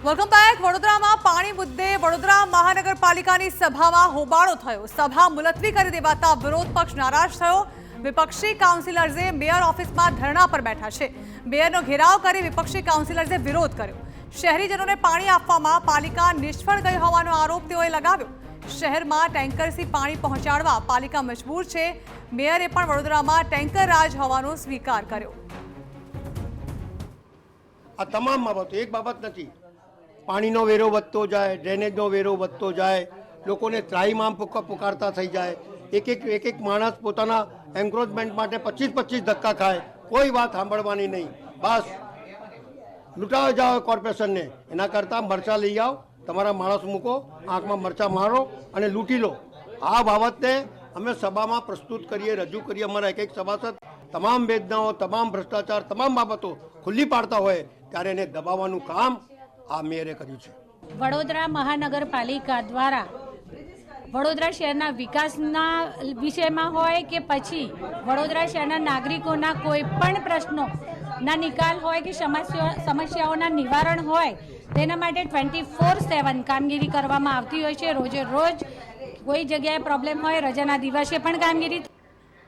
Welcome back. વડોદરામાં પાણી મુદ્દે વડોદરા મહાનગરપાલિકાની સભામાં હોબાળો થયો। સભા મુલતવી કરી દેવાતા વિરોધ પક્ષ નારાજ થયો। વિપક્ષી કાઉન્સિલર્સે મેયર ઓફિસમાં ધરણા પર બેઠા છે। મેયરનો ઘેરાવ કરી વિપક્ષી કાઉન્સિલર્સે વિરોધ કર્યો। શહેરીજનોને પાણી આપવામાં પાલિકા નિષ્ફળ ગઈ હોવાનો આરોપ તેઓએ લગાવ્યો। શહેરમાં ટેન્કરથી પાણી પહોંચાડવા પાલિકા મજબૂર છે। મેયરે પણ વડોદરામાં ટેન્કર રાજ હોવાનો સ્વીકાર કર્યો। આ તમામ બાબતો એક બાબત નથી। પાણીનો વેરો વધતો જાય, ડ્રેનેજનો વેરો વધતો જાય, લોકોને ત્રાહીમામ પુકારતા થઈ જાય। એક માણસ પોતાના એન્ક્રોચમેન્ટ માટે 25 ધક્કા ખાય, કોઈ વાત સાંભળવાની નહીં। બસ લૂંટાવા જાઓ કોર્પોરેશનને। એના કરતાં મરચાં લઈ આવો, તમારા માણસ મૂકો, આંખમાં મરચાં મારો અને લૂંટી લો। આ બાબતને અમે સભામાં પ્રસ્તુત કરીએ, રજૂ કરીએ। અમારા એક સભાસદ તમામ વેદનાઓ, તમામ ભ્રષ્ટાચાર, તમામ બાબતો ખુલ્લી પાડતા હોય ત્યારે એને દબાવવાનું કામ આ મેયરે કર્યું છે। વડોદરા મહાનગરપાલિકા દ્વારા વડોદરા શહેરના વિકાસના વિષયમાં હોય કે પછી વડોદરા શહેરના નાગરિકોના કોઈ પણ પ્રશ્નોના નિકાલ હોય કે સમસ્યાઓના નિવારણ હોય તેના માટે 24/7 કામગીરી કરવામાં આવતી હોય છે। રોજે રોજ કોઈ જગ્યાએ પ્રોબ્લેમ હોય, રજાના દિવસે પણ કામગીરી